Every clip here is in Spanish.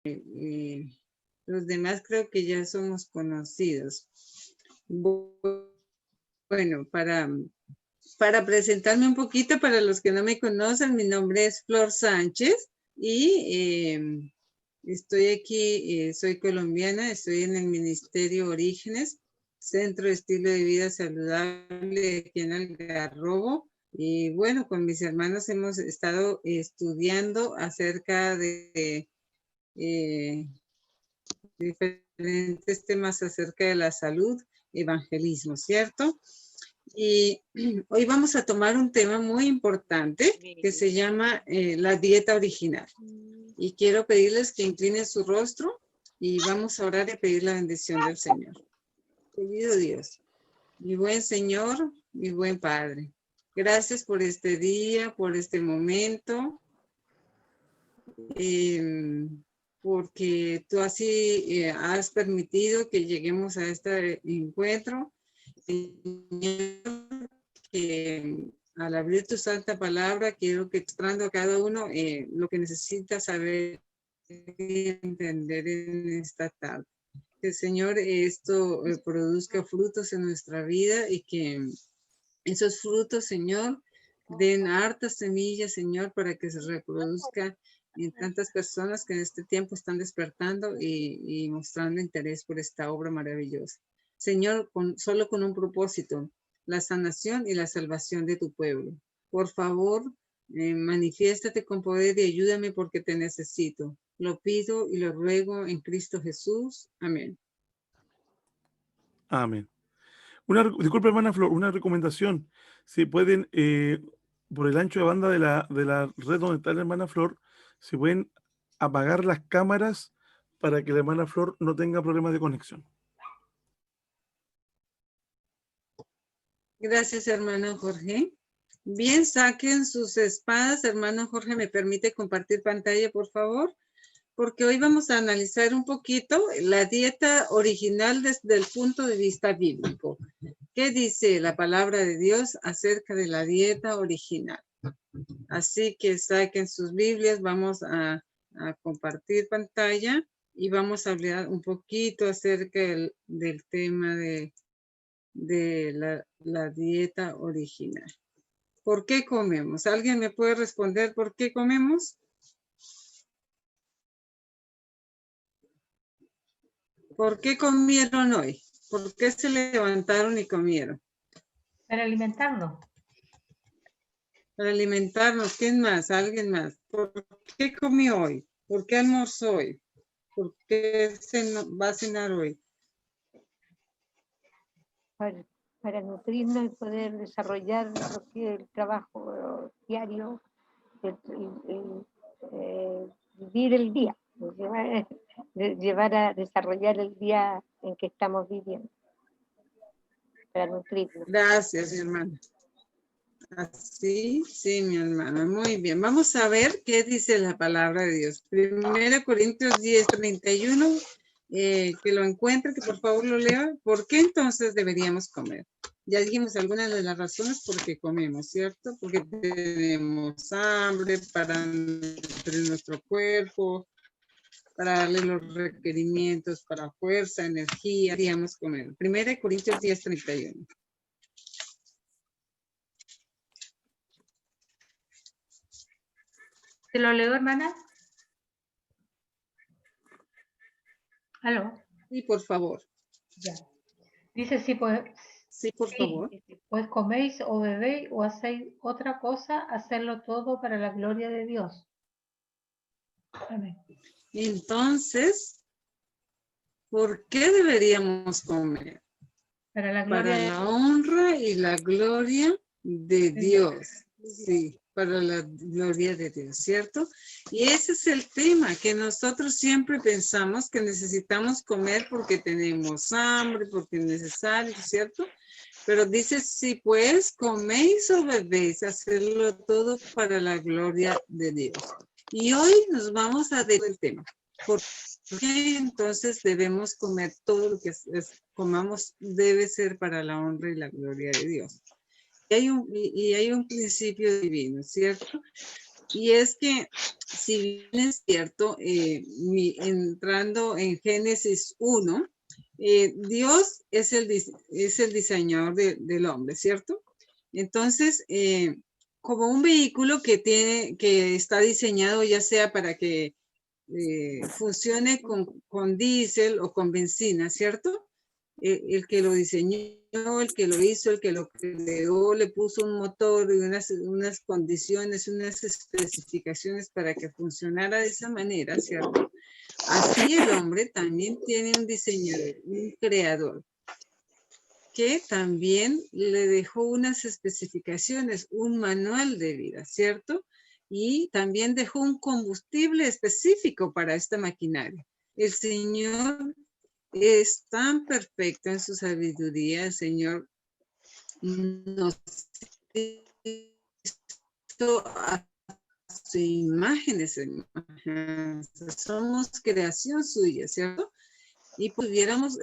los demás creo que ya somos conocidos. Bueno, para presentarme un poquito, para los que no me conocen, mi nombre es Flor Sánchez y estoy aquí, soy colombiana, estoy en el Ministerio Orígenes, Centro de Estilo de Vida Saludable aquí en Algarrobo. Y bueno, con mis hermanos hemos estado estudiando acerca de diferentes temas acerca de la salud, evangelismo, ¿cierto? Y hoy vamos a tomar un tema muy importante que se llama la dieta original. Y quiero pedirles que inclinen su rostro y vamos a orar y a pedir la bendición del Señor. Querido Dios, mi buen Señor, mi buen Padre, gracias por este día, por este momento, porque tú así has permitido que lleguemos a este encuentro. Que al abrir tu santa palabra, quiero que mostrando a cada uno lo que necesita saber y entender en esta tarde. Que el Señor esto produzca frutos en nuestra vida y que esos frutos, Señor, den hartas semillas, Señor, para que se reproduzca en tantas personas que en este tiempo están despertando y mostrando interés por esta obra maravillosa. Señor, solo con un propósito, la sanación y la salvación de tu pueblo. Por favor, manifiéstate con poder y ayúdame porque te necesito. Lo pido y lo ruego en Cristo Jesús. Amén. Amén. Disculpe, hermana Flor, una recomendación. Si pueden, por el ancho de banda de la red donde está la hermana Flor, si pueden apagar las cámaras para que la hermana Flor no tenga problemas de conexión. Gracias, hermano Jorge. Bien, saquen sus espadas. Hermano Jorge, ¿me permite compartir pantalla, por favor? Porque hoy vamos a analizar un poquito la dieta original desde el punto de vista bíblico. ¿Qué dice la palabra de Dios acerca de la dieta original? Así que saquen sus Biblias, vamos a compartir pantalla y vamos a hablar un poquito acerca del tema de la dieta original. ¿Por qué comemos? ¿Alguien me puede responder por qué comemos? ¿Por qué comieron hoy? ¿Por qué se levantaron y comieron? Para alimentarnos. Para alimentarnos. ¿Quién más? ¿Alguien más? ¿Por qué comió hoy? ¿Por qué almorzó hoy? ¿Por qué va a cenar hoy? Para nutrirnos y poder desarrollar lo que es el trabajo diario, vivir el día, llevar a desarrollar el día en que estamos viviendo, para nutrirnos. Gracias, mi hermana. Así, sí, mi hermana. Muy bien. Vamos a ver qué dice la palabra de Dios. 1 Corintios 10:31. Que lo encuentre, que por favor lo lea. ¿Por qué entonces deberíamos comer? Ya dijimos algunas de las razones por qué comemos, ¿cierto? Porque tenemos hambre, para nutrir nuestro cuerpo, para darle los requerimientos, para fuerza, energía, deberíamos comer. 1 Corintios 10:31. ¿Te lo leo, hermana? ¿Aló? Sí, por favor. Ya. Dice, sí, pues, sí, por favor. Pues coméis o bebéis o hacéis otra cosa, hacerlo todo para la gloria de Dios. Amén. Entonces, ¿por qué deberíamos comer? Para la honra y la gloria de Dios. Sí, para la gloria de Dios, ¿cierto? Y ese es el tema, que nosotros siempre pensamos que necesitamos comer porque tenemos hambre, porque es necesario, ¿cierto? Pero dice, si pues coméis o bebéis, hacerlo todo para la gloria de Dios. Y hoy nos vamos a ver el tema. ¿Por qué entonces debemos comer todo lo que comamos? Debe ser para la honra y la gloria de Dios. Y hay un principio divino, ¿cierto? Y es que, si bien es cierto, entrando en Génesis 1, Dios es el diseñador del hombre, ¿cierto? Entonces, como un vehículo que está diseñado ya sea para que funcione con diésel o con benzina, ¿cierto? El que lo diseñó, el que lo hizo, el que lo creó, le puso un motor y unas condiciones, unas especificaciones para que funcionara de esa manera, ¿cierto? Así el hombre también tiene un diseñador, un creador, que también le dejó unas especificaciones, un manual de vida, ¿cierto? Y también dejó un combustible específico para esta maquinaria. El Señor es tan perfecto en su sabiduría, el Señor nos hizo a su imagen, somos creación suya, ¿cierto? Y pudiéramos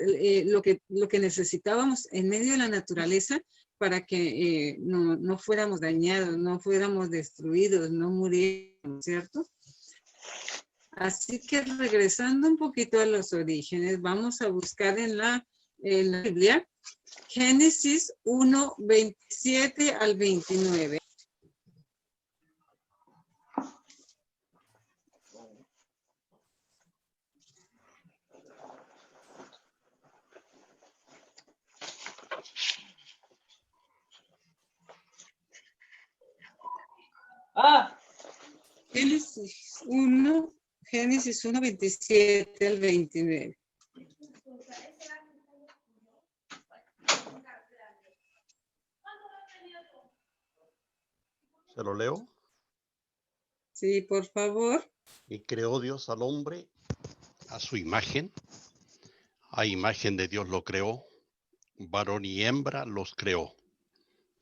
lo que necesitábamos en medio de la naturaleza para que no fuéramos dañados, no fuéramos destruidos, no muriéramos, ¿cierto? Así que regresando un poquito a los orígenes, vamos a buscar en la Biblia Génesis 1, 27 al 29. Génesis 1, 27 al 29. ¿Se lo leo? Sí, por favor. Y creó Dios al hombre a su imagen. A imagen de Dios lo creó. Varón y hembra los creó.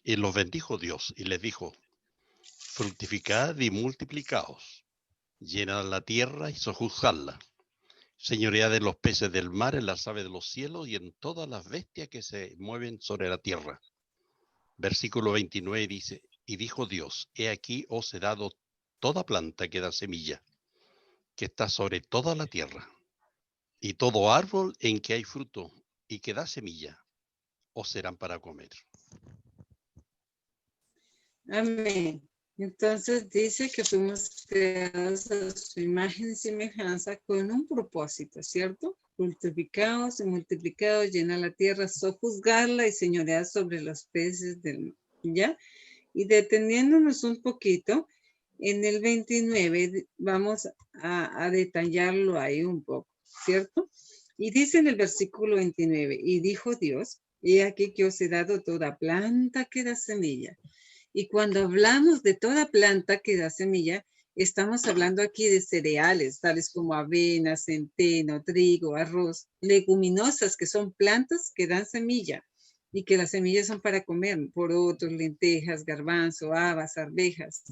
Y los bendijo Dios y les dijo: fructificad y multiplicaos. Llenad la tierra y sojuzgadla. Señoread de los peces del mar, en las aves de los cielos y en todas las bestias que se mueven sobre la tierra. Versículo 29 dice: y dijo Dios: he aquí os he dado toda planta que da semilla, que está sobre toda la tierra, y todo árbol en que hay fruto y que da semilla, os serán para comer. Amén. Entonces dice que fuimos creados a su imagen y semejanza con un propósito, ¿cierto? Multiplicados y multiplicados, llenar la tierra, sojuzgarla y señorear sobre los peces del mar, ¿ya? Y deteniéndonos un poquito, en el 29 vamos a detallarlo ahí un poco, ¿cierto? Y dice en el versículo 29, y dijo Dios: he aquí que os he dado toda planta que da semilla. Y cuando hablamos de toda planta que da semilla, estamos hablando aquí de cereales, tales como avena, centeno, trigo, arroz, leguminosas, que son plantas que dan semilla y que las semillas son para comer, porotos, lentejas, garbanzo, habas, arvejas.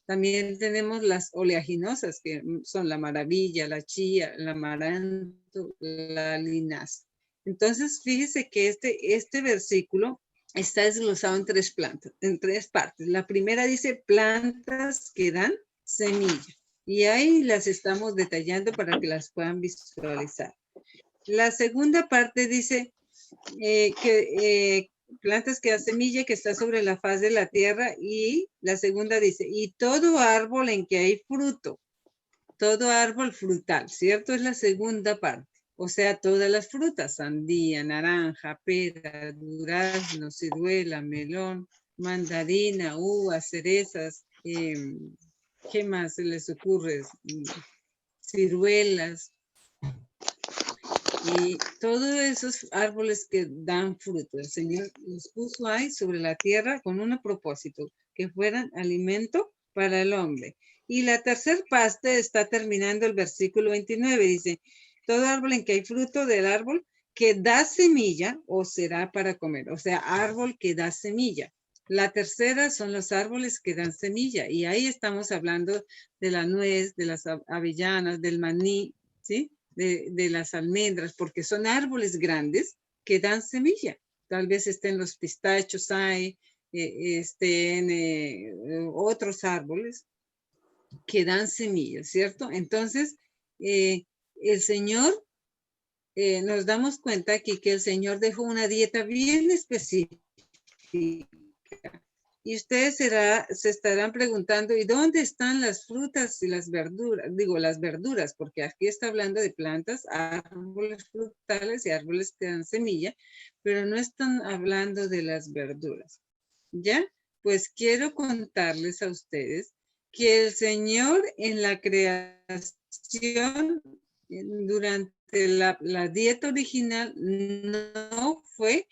También tenemos las oleaginosas, que son la maravilla, la chía, el amaranto, la linaza. Entonces, fíjese que este versículo está desglosado en tres partes. La primera dice plantas que dan semilla. Y ahí las estamos detallando para que las puedan visualizar. La segunda parte dice plantas que dan semilla que está sobre la faz de la tierra, y la segunda dice, y todo árbol en que hay fruto, todo árbol frutal, ¿cierto? Es la segunda parte. O sea, todas las frutas, sandía, naranja, pera, durazno, ciruela, melón, mandarina, uvas, cerezas, ¿qué más se les ocurre? Ciruelas, y todos esos árboles que dan fruto. El Señor los puso ahí sobre la tierra con un propósito, que fueran alimento para el hombre. Y la tercera parte está terminando el versículo 29, dice, todo árbol en que hay fruto del árbol que da semilla o será para comer. O sea, árbol que da semilla. La tercera son los árboles que dan semilla. Y ahí estamos hablando de la nuez, de las avellanas, del maní, ¿sí? De las almendras, porque son árboles grandes que dan semilla. Tal vez estén los pistachos, hay, estén otros árboles que dan semillas, ¿cierto? Entonces, el Señor, nos damos cuenta aquí que el Señor dejó una dieta bien específica. Y ustedes se estarán preguntando, ¿y dónde están las frutas y las verduras? Digo, las verduras, porque aquí está hablando de plantas, árboles frutales y árboles que dan semilla, pero no están hablando de las verduras. ¿Ya? Pues quiero contarles a ustedes que el Señor en la creación, durante la dieta original, no fue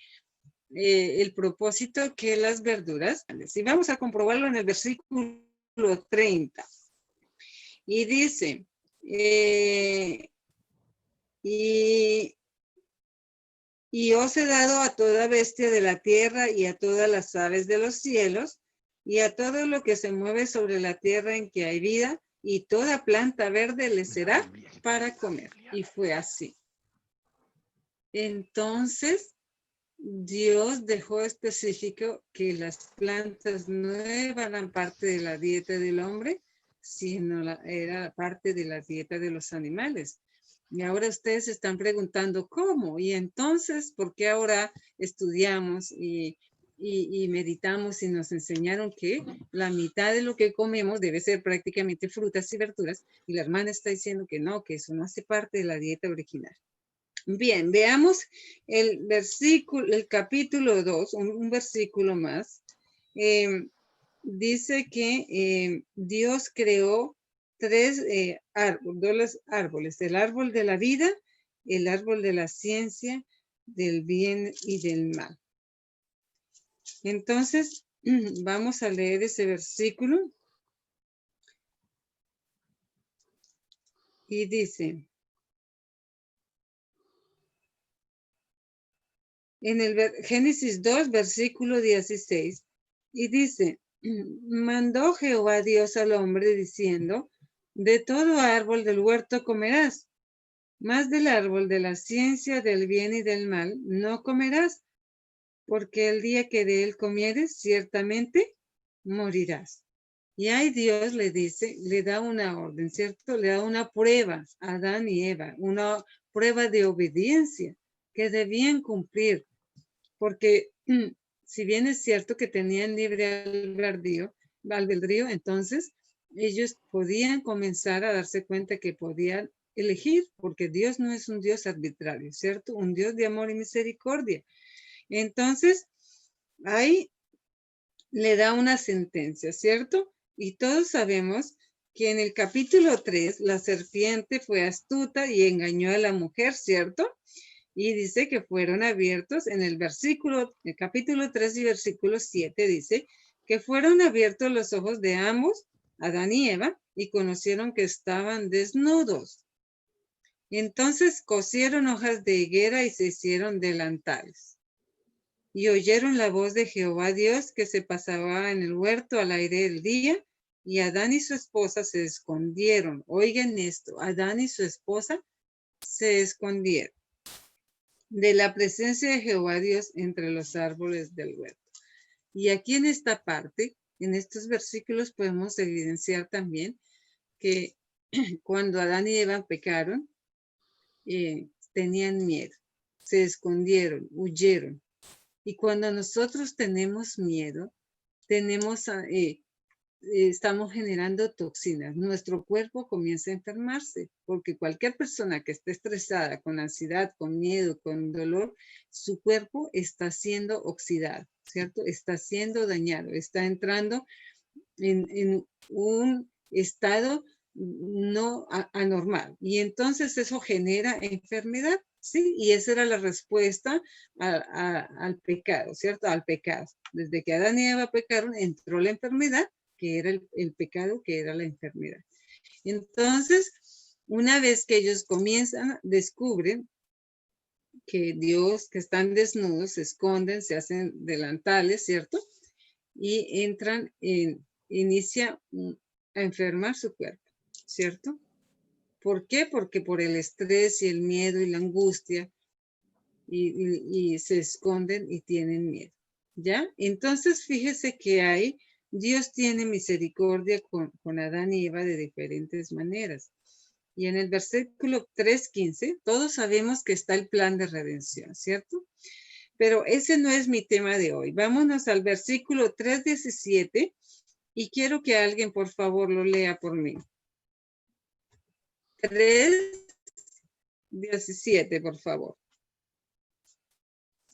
el propósito que las verduras. Y vamos a comprobarlo en el versículo 30. Y dice, y os he dado a toda bestia de la tierra y a todas las aves de los cielos y a todo lo que se mueve sobre la tierra en que hay vida, y toda planta verde les será para comer. Y fue así. Entonces, Dios dejó específico que las plantas no eran parte de la dieta del hombre, sino era parte de la dieta de los animales. Y ahora ustedes se están preguntando cómo. Y entonces, ¿por qué ahora estudiamos y meditamos y nos enseñaron que la mitad de lo que comemos debe ser prácticamente frutas y verduras? Y la hermana está diciendo que no, que eso no hace parte de la dieta original. Bien, veamos el versículo, el capítulo 2, un versículo más. Dice que Dios creó tres árboles, el árbol de la vida, el árbol de la ciencia, del bien y del mal. Entonces, vamos a leer ese versículo. Y dice, en el Génesis 2, versículo 16, y dice, mandó Jehová Dios al hombre diciendo, de todo árbol del huerto comerás, mas del árbol de la ciencia del bien y del mal no comerás, porque el día que de él comieres, ciertamente morirás. Y ahí Dios le dice, le da una orden, ¿cierto? Le da una prueba a Adán y Eva, una prueba de obediencia que debían cumplir. Porque si bien es cierto que tenían libre albedrío, entonces ellos podían comenzar a darse cuenta que podían elegir, porque Dios no es un Dios arbitrario, ¿cierto? Un Dios de amor y misericordia. Entonces, ahí le da una sentencia, ¿cierto? Y todos sabemos que en el capítulo 3, la serpiente fue astuta y engañó a la mujer, ¿cierto? Y dice que fueron abiertos en el capítulo 3 y versículo 7 dice que fueron abiertos los ojos de ambos, Adán y Eva, y conocieron que estaban desnudos. Entonces cosieron hojas de higuera y se hicieron delantales. Y oyeron la voz de Jehová Dios que se pasaba en el huerto al aire del día, y Adán y su esposa se escondieron. Oigan esto, Adán y su esposa se escondieron de la presencia de Jehová Dios entre los árboles del huerto. Y aquí en esta parte, en estos versículos, podemos evidenciar también que cuando Adán y Eva pecaron, tenían miedo, se escondieron, huyeron. Y cuando nosotros tenemos miedo, estamos generando toxinas. Nuestro cuerpo comienza a enfermarse, porque cualquier persona que esté estresada, con ansiedad, con miedo, con dolor, su cuerpo está siendo oxidado, ¿cierto? Está siendo dañado, está entrando en un estado no anormal. Y entonces eso genera enfermedad, ¿sí? Y esa era la respuesta al pecado, ¿cierto? Al pecado. Desde que Adán y Eva pecaron, entró la enfermedad, que era el pecado, que era la enfermedad. Entonces, una vez que ellos descubren que Dios, que están desnudos, se esconden, se hacen delantales, ¿cierto? Y inicia a enfermar su cuerpo, ¿cierto? ¿Por qué? Porque por el estrés y el miedo y la angustia, y se esconden y tienen miedo, ¿ya? Entonces, fíjese que hay Dios tiene misericordia con Adán y Eva de diferentes maneras. Y en el versículo 3:15, todos sabemos que está el plan de redención, ¿cierto? Pero ese no es mi tema de hoy. Vámonos al versículo 3:17 y quiero que alguien, por favor, lo lea por mí. 3:17, por favor.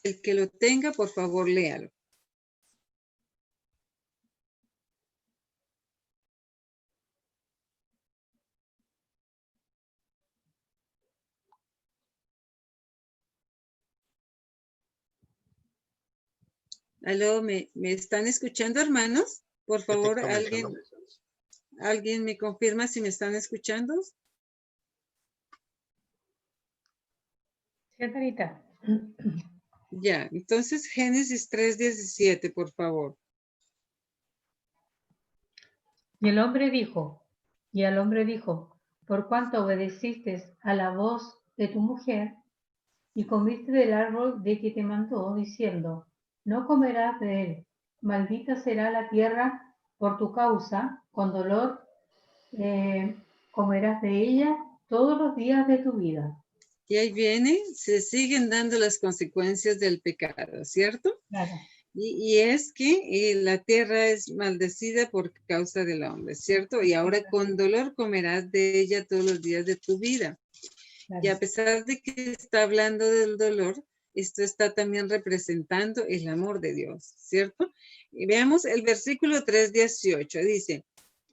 El que lo tenga, por favor, léalo. Aló, ¿me están escuchando, hermanos? Por ¿Qué favor, texto mencionó? ¿alguien me confirma si me están escuchando? Sí, Anita. Ya, entonces Génesis 3:17, por favor. Y al hombre dijo, por cuanto obedeciste a la voz de tu mujer y comiste del árbol de que te mandó, diciendo, no comerás de él, maldita será la tierra por tu causa, con dolor comerás de ella todos los días de tu vida. Y ahí viene, se siguen dando las consecuencias del pecado, ¿cierto? Claro. Y es que la tierra es maldecida por causa del hombre, ¿cierto? Y ahora con dolor comerás de ella todos los días de tu vida. Claro. Y a pesar de que está hablando del dolor, esto está también representando el amor de Dios, ¿cierto? Y veamos el versículo 3:18, dice,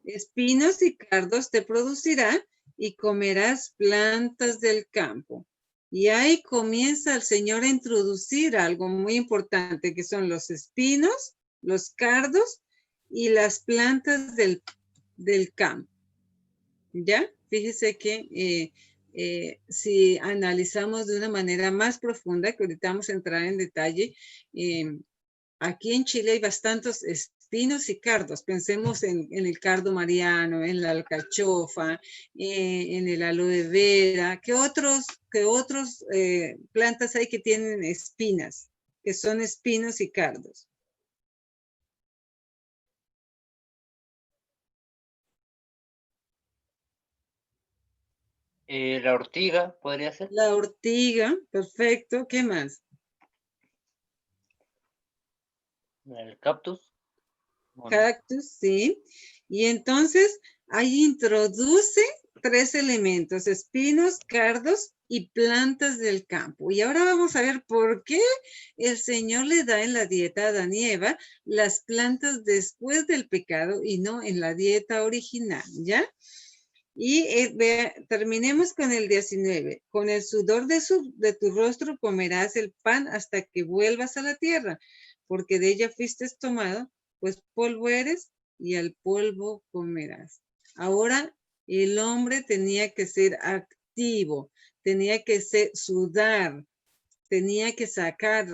espinos y cardos te producirá y comerás plantas del campo. Y ahí comienza el Señor a introducir algo muy importante, que son los espinos, los cardos y las plantas del campo. ¿Ya? Fíjese que si analizamos de una manera más profunda, que ahorita vamos a entrar en detalle, aquí en Chile hay bastantes espinos y cardos. Pensemos en el cardo mariano, en la alcachofa, en el aloe vera. ¿Qué otros plantas hay que tienen espinas? Que son espinos y cardos. La ortiga podría ser. La ortiga, perfecto. ¿Qué más? El cactus. Cactus, sí. Y entonces ahí introduce 3 elementos, espinos, cardos y plantas del campo. Y ahora vamos a ver por qué el Señor le da en la dieta a Adán y Eva las plantas después del pecado y no en la dieta original, ¿ya? Y terminemos con el 19. Con el sudor de tu rostro comerás el pan hasta que vuelvas a la tierra, porque de ella fuiste tomado, pues polvo eres y al polvo comerás. Ahora el hombre tenía que ser activo, tenía que sudar, tenía que sacar,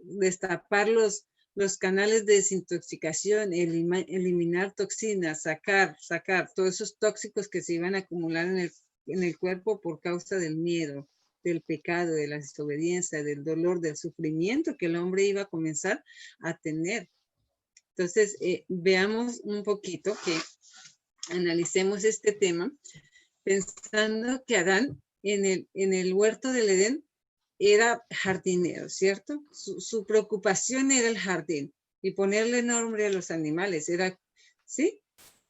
destapar los canales de desintoxicación, eliminar toxinas, sacar todos esos tóxicos que se iban a acumular en el cuerpo por causa del miedo, del pecado, de la desobediencia, del dolor, del sufrimiento que el hombre iba a comenzar a tener. Entonces, veamos un poquito, que analicemos este tema, pensando que Adán en el huerto del Edén era jardinero, ¿cierto? Su preocupación era el jardín y ponerle nombre a los animales, era, ¿sí?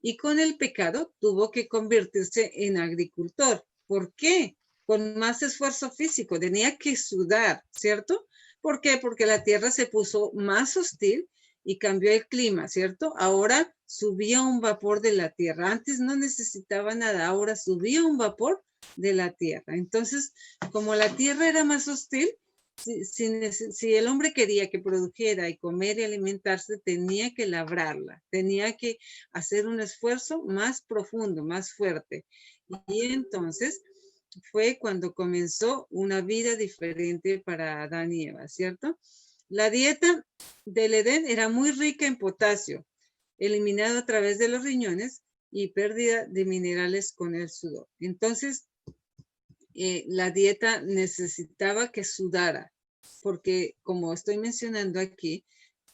Y con el pecado tuvo que convertirse en agricultor. ¿Por qué? Con más esfuerzo físico, tenía que sudar, ¿cierto? ¿Por qué? Porque la tierra se puso más hostil y cambió el clima, ¿cierto? Ahora subía un vapor de la tierra. Antes no necesitaba nada, ahora subía un vapor de la tierra. Entonces, como la tierra era más hostil, si el hombre quería que produjera y comer y alimentarse, tenía que labrarla, tenía que hacer un esfuerzo más profundo, más fuerte. Y entonces fue cuando comenzó una vida diferente para Adán y Eva, ¿cierto? La dieta del Edén era muy rica en potasio, eliminado a través de los riñones y pérdida de minerales con el sudor. Entonces, la dieta necesitaba que sudara, porque como estoy mencionando aquí,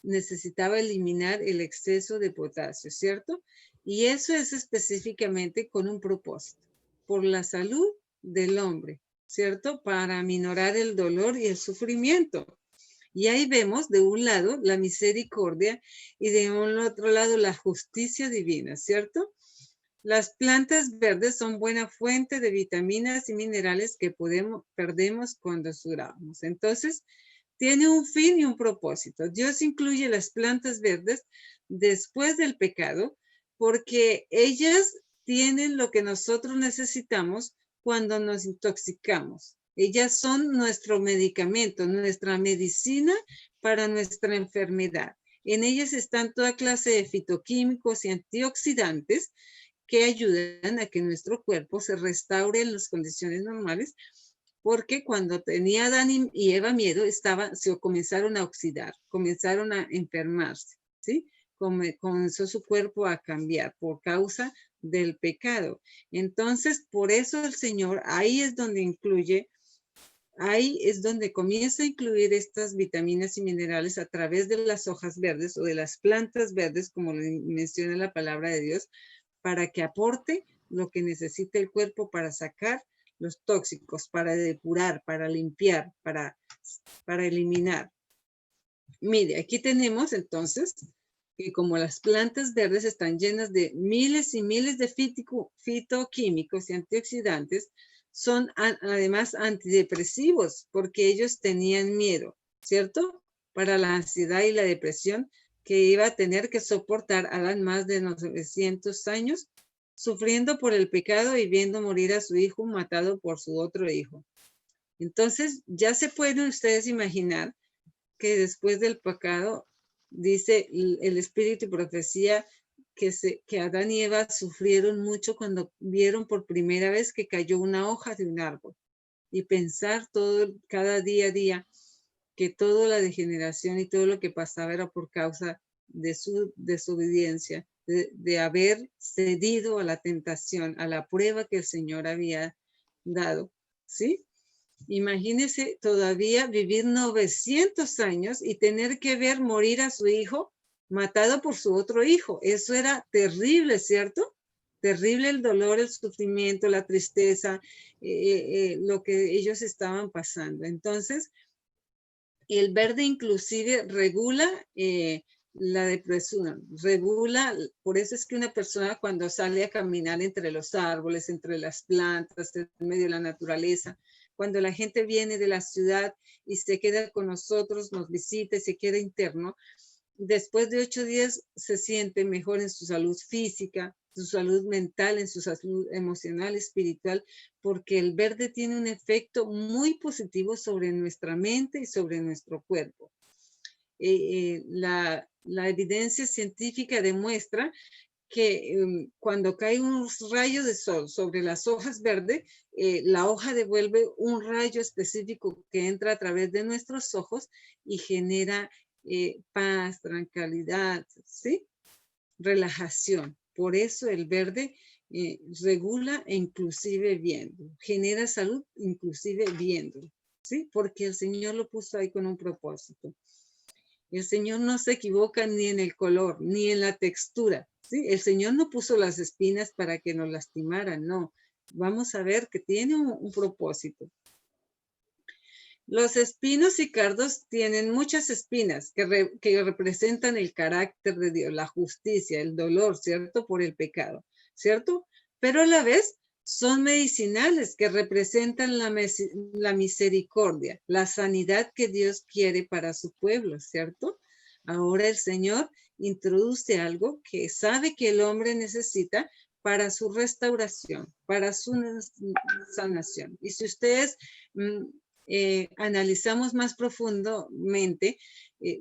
necesitaba eliminar el exceso de potasio, ¿cierto? Y eso es específicamente con un propósito, por la salud del hombre, ¿cierto? Para aminorar el dolor y el sufrimiento. Y ahí vemos de un lado la misericordia y de un otro lado la justicia divina, ¿cierto? Las plantas verdes son buena fuente de vitaminas y minerales que perdemos cuando sudamos. Entonces, tiene un fin y un propósito. Dios incluye las plantas verdes después del pecado porque ellas tienen lo que nosotros necesitamos cuando nos intoxicamos. Ellas son nuestro medicamento, nuestra medicina para nuestra enfermedad. En ellas están toda clase de fitoquímicos y antioxidantes que ayudan a que nuestro cuerpo se restaure en las condiciones normales, porque cuando tenía Adán y Eva miedo, se comenzaron a oxidar, comenzaron a enfermarse, ¿sí? Comenzó su cuerpo a cambiar por causa del pecado. Entonces, por eso el Señor, ahí es donde comienza a incluir estas vitaminas y minerales a través de las hojas verdes o de las plantas verdes, como menciona la palabra de Dios, para que aporte lo que necesita el cuerpo para sacar los tóxicos, para depurar, para limpiar, para eliminar. Mire, aquí tenemos entonces que como las plantas verdes están llenas de miles y miles de fitoquímicos y antioxidantes, son además antidepresivos porque ellos tenían miedo, ¿cierto? Para la ansiedad y la depresión que iba a tener que soportar Adán más de 900 años sufriendo por el pecado y viendo morir a su hijo matado por su otro hijo. Entonces, ya se pueden ustedes imaginar que después del pecado, dice el Espíritu y profecía, que Adán y Eva sufrieron mucho cuando vieron por primera vez que cayó una hoja de un árbol. Y pensar cada día a día, que toda la degeneración y todo lo que pasaba era por causa de su desobediencia, de haber cedido a la tentación, a la prueba que el Señor había dado, ¿sí? Imagínese todavía vivir 900 años y tener que ver morir a su hijo matado por su otro hijo. Eso era terrible, ¿cierto? Terrible el dolor, el sufrimiento, la tristeza, lo que ellos estaban pasando. Entonces, el verde inclusive regula la depresión, por eso es que una persona cuando sale a caminar entre los árboles, entre las plantas, en medio de la naturaleza, cuando la gente viene de la ciudad y se queda con nosotros, nos visita y se queda interno, después de 8 días se siente mejor en su salud física, su salud mental, en su salud emocional, espiritual, porque el verde tiene un efecto muy positivo sobre nuestra mente y sobre nuestro cuerpo. La evidencia científica demuestra que cuando cae un rayo de sol sobre las hojas verdes, la hoja devuelve un rayo específico que entra a través de nuestros ojos y genera paz, tranquilidad, ¿sí? Relajación. Por eso el verde regula e inclusive viendo, genera salud inclusive viendo, ¿sí? Porque el Señor lo puso ahí con un propósito. El Señor no se equivoca ni en el color, ni en la textura, ¿sí? El Señor no puso las espinas para que nos lastimaran, no. Vamos a ver que tiene un propósito. Los espinos y cardos tienen muchas espinas que representan el carácter de Dios, la justicia, el dolor, ¿cierto? Por el pecado, ¿cierto? Pero a la vez son medicinales que representan la misericordia, la sanidad que Dios quiere para su pueblo, ¿cierto? Ahora el Señor introduce algo que sabe que el hombre necesita para su restauración, para su sanación. Y si ustedes analizamos más profundamente,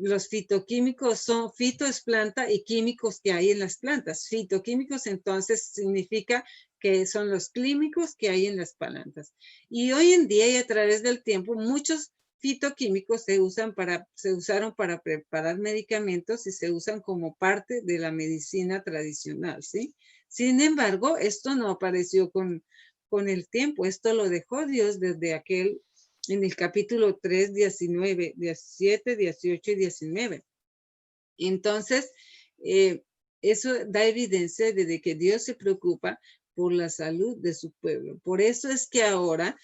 los fitoquímicos son, fito es planta y químicos que hay en las plantas. Fitoquímicos entonces significa que son los químicos que hay en las plantas. Y hoy en día y a través del tiempo, muchos fitoquímicos se usaron para preparar medicamentos y se usan como parte de la medicina tradicional, ¿sí? Sin embargo, esto no apareció con el tiempo. Esto lo dejó Dios desde en el capítulo 3, 19, 17, 18 y 19. Entonces, eso da evidencia de que Dios se preocupa por la salud de su pueblo. Por eso es que ahora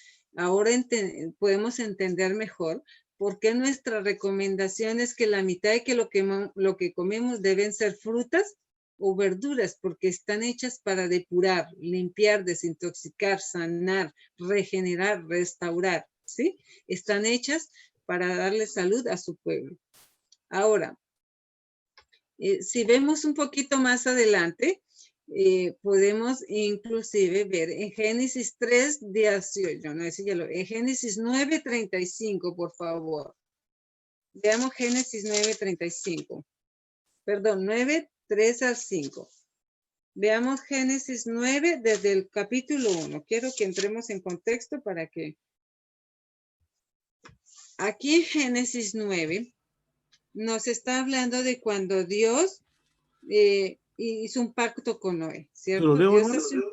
podemos entender mejor por qué nuestra recomendación es que la mitad de que lo que comemos deben ser frutas o verduras, porque están hechas para depurar, limpiar, desintoxicar, sanar, regenerar, restaurar, ¿sí? Están hechas para darle salud a su pueblo. Ahora, si vemos un poquito más adelante, podemos inclusive ver en Génesis 3:18, no decíalo, en Génesis 9:35, por favor. Veamos Génesis 9:35. Perdón, 9:3 al 5. Veamos Génesis 9 desde el capítulo 1. Quiero que entremos en contexto para que... Aquí en Génesis 9 nos está hablando de cuando Dios hizo un pacto con Noé, ¿cierto? ¿Lo leo, Dios hermano?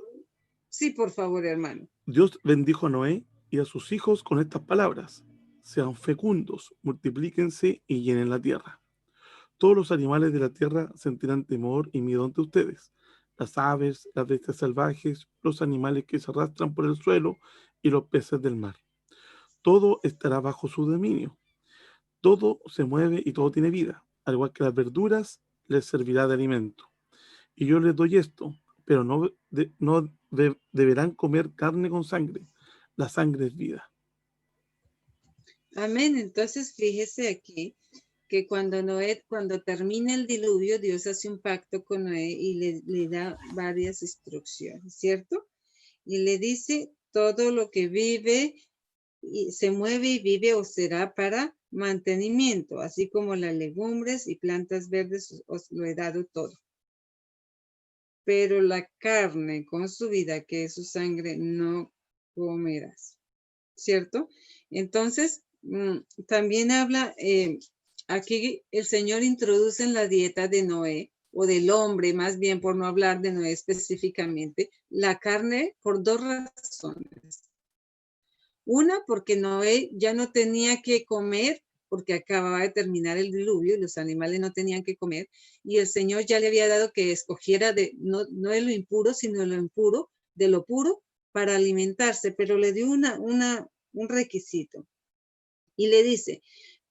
Sí, por favor, hermano. Dios bendijo a Noé y a sus hijos con estas palabras: sean fecundos, multiplíquense y llenen la tierra. Todos los animales de la tierra sentirán temor y miedo ante ustedes: las aves, las bestias salvajes, los animales que se arrastran por el suelo y los peces del mar. Todo estará bajo su dominio. Todo se mueve y todo tiene vida. Al igual que las verduras, les servirá de alimento. Y yo les doy esto, pero no deberán comer carne con sangre. La sangre es vida. Amén. Entonces, fíjese aquí que cuando termina el diluvio, Dios hace un pacto con Noé y le da varias instrucciones, ¿cierto? Y le dice, todo lo que vive y se mueve y vive os será para mantenimiento, así como las legumbres y plantas verdes os lo he dado todo. Pero la carne con su vida, que es su sangre, no comerás, ¿cierto? Entonces, también habla, aquí el Señor introduce en la dieta de Noé, o del hombre, más bien por no hablar de Noé específicamente, la carne por dos razones. Una, porque Noé ya no tenía que comer, porque acababa de terminar el diluvio y los animales no tenían que comer, y el Señor ya le había dado que escogiera no de lo impuro, sino de lo puro para alimentarse, pero le dio un requisito. Y le dice,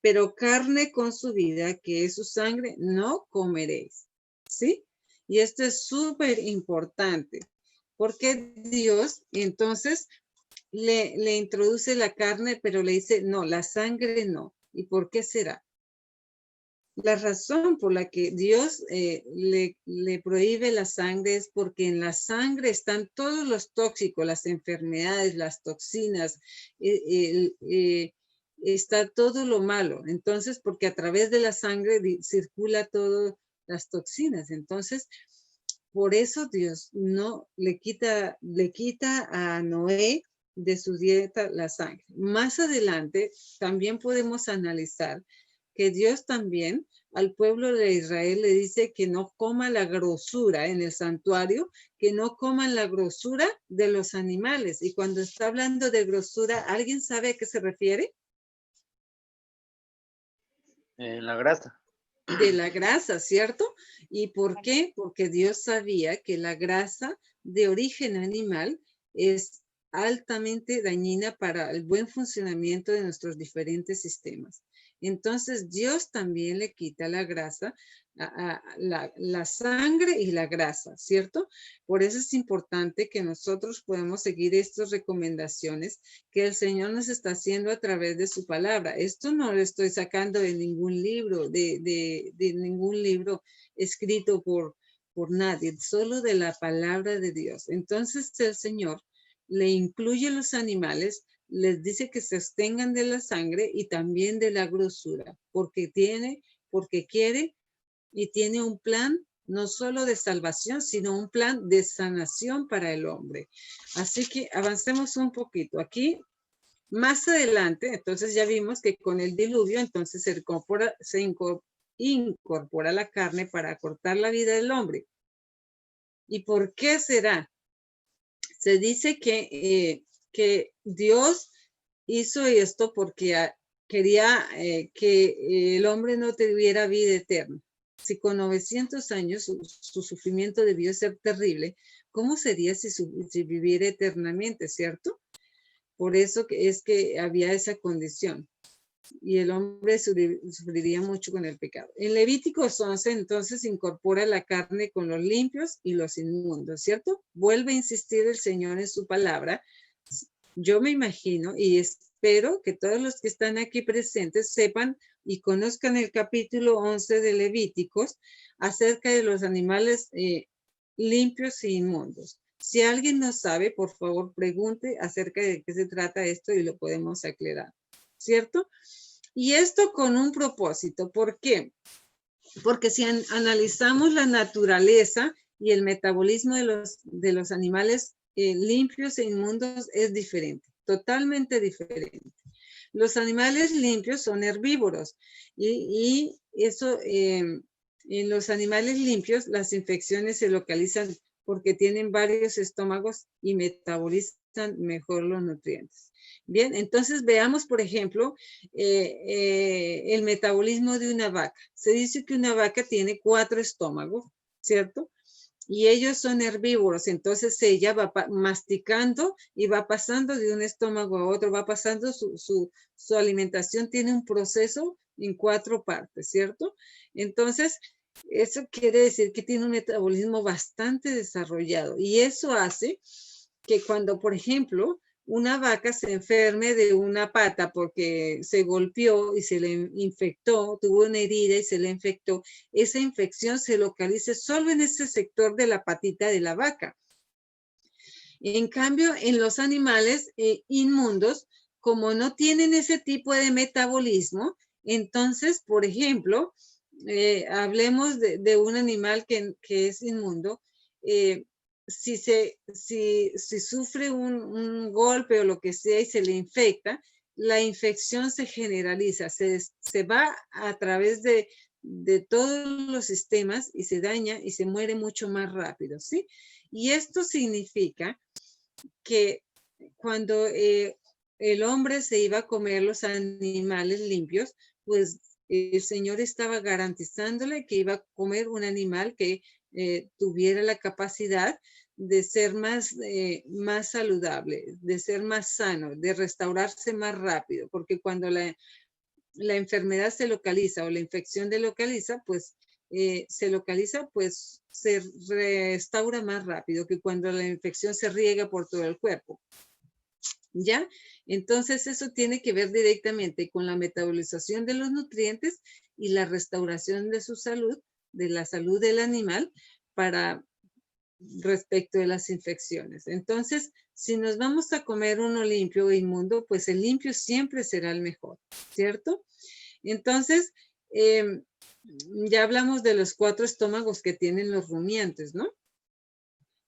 pero carne con su vida, que es su sangre, no comeréis. ¿Sí? Y esto es súper importante, porque Dios entonces le introduce la carne, pero le dice, no, la sangre no. ¿Y por qué será? La razón por la que Dios le prohíbe la sangre es porque en la sangre están todos los tóxicos, las enfermedades, las toxinas, está todo lo malo. Entonces, porque a través de la sangre circula todas las toxinas. Entonces, por eso Dios no le quita a Noé de su dieta la sangre. Más adelante también podemos analizar que Dios también al pueblo de Israel le dice que no coma la grosura en el santuario, que no coman la grosura de los animales. Y cuando está hablando de grosura, ¿alguien sabe a qué se refiere? La grasa. De la grasa, ¿cierto? ¿Y por qué? Porque Dios sabía que la grasa de origen animal es altamente dañina para el buen funcionamiento de nuestros diferentes sistemas. Entonces, Dios también le quita la grasa, la sangre y la grasa, ¿cierto? Por eso es importante que nosotros podamos seguir estas recomendaciones que el Señor nos está haciendo a través de su palabra. Esto no lo estoy sacando de ningún libro, de ningún libro escrito por nadie, solo de la palabra de Dios. Entonces, el Señor le incluye los animales, les dice que se abstengan de la sangre y también de la grosura, porque quiere y tiene un plan no solo de salvación, sino un plan de sanación para el hombre. Así que avancemos un poquito. Aquí, más adelante, entonces ya vimos que con el diluvio, entonces se incorpora la carne para cortar la vida del hombre. ¿Y por qué será? Se dice que Dios hizo esto porque quería que el hombre no tuviera vida eterna. Si con 900 años su sufrimiento debió ser terrible, ¿cómo sería si viviera eternamente, cierto? Por eso es que había esa condición. Y el hombre sufriría mucho con el pecado. En Levíticos 11, entonces, incorpora la carne con los limpios y los inmundos, ¿cierto? Vuelve a insistir el Señor en su palabra. Yo me imagino y espero que todos los que están aquí presentes sepan y conozcan el capítulo 11 de Levíticos acerca de los animales limpios e inmundos. Si alguien no sabe, por favor, pregunte acerca de qué se trata esto y lo podemos aclarar, ¿cierto? Y esto con un propósito. ¿Por qué? Porque si analizamos la naturaleza y el metabolismo de los animales limpios e inmundos es diferente, totalmente diferente. Los animales limpios son herbívoros y eso en los animales limpios las infecciones se localizan porque tienen varios estómagos y metabolizan mejor los nutrientes. Bien, entonces veamos, por ejemplo, el metabolismo de una vaca. Se dice que una vaca tiene 4 estómagos, ¿cierto? Y ellos son herbívoros, entonces ella va masticando y va pasando de un estómago a otro, va pasando su alimentación, tiene un proceso en 4 partes, ¿cierto? Entonces, eso quiere decir que tiene un metabolismo bastante desarrollado y eso hace que cuando, por ejemplo, una vaca se enferme de una pata porque se golpeó y se le infectó, tuvo una herida y se le infectó, esa infección se localiza solo en ese sector de la patita de la vaca. En cambio, en los animales inmundos, como no tienen ese tipo de metabolismo, entonces, por ejemplo, hablemos de un animal que es inmundo, si sufre un golpe o lo que sea y se le infecta, la infección se generaliza, se va a través de todos los sistemas y se daña y se muere mucho más rápido, ¿sí? Y esto significa que cuando el hombre se iba a comer los animales limpios, pues el Señor estaba garantizándole que iba a comer un animal que tuviera la capacidad de ser más saludable, de ser más sano, de restaurarse más rápido, porque cuando la enfermedad se localiza o la infección se localiza, pues se restaura más rápido que cuando la infección se riega por todo el cuerpo. ¿Ya? Entonces eso tiene que ver directamente con la metabolización de los nutrientes y la restauración de su salud, de la salud del animal respecto de las infecciones. Entonces, si nos vamos a comer uno limpio o inmundo, pues el limpio siempre será el mejor, ¿cierto? Entonces, ya hablamos de los 4 estómagos que tienen los rumiantes, ¿no?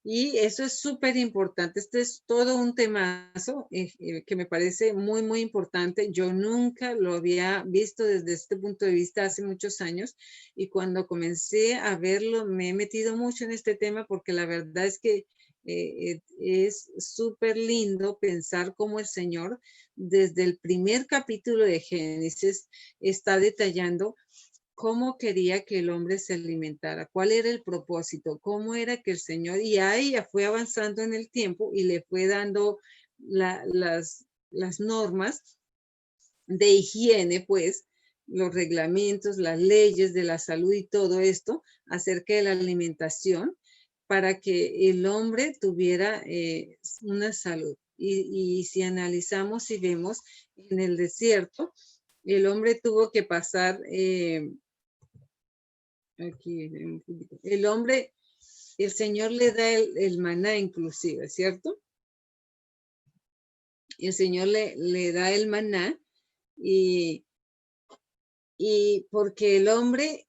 Y eso es súper importante. Este es todo un temazo que me parece muy, muy importante. Yo nunca lo había visto desde este punto de vista hace muchos años. Y cuando comencé a verlo, me he metido mucho en este tema porque la verdad es que es súper lindo pensar cómo el Señor, desde el primer capítulo de Génesis, está detallando cómo quería que el hombre se alimentara, cuál era el propósito, cómo era que el Señor, y ahí ya fue avanzando en el tiempo y le fue dando las normas de higiene, pues, los reglamentos, las leyes de la salud y todo esto acerca de la alimentación para que el hombre tuviera una salud. Y si analizamos y vemos en el desierto, el hombre tuvo que pasar... Aquí, el hombre, el Señor le da el maná inclusive, ¿cierto? El Señor le da el maná y porque el hombre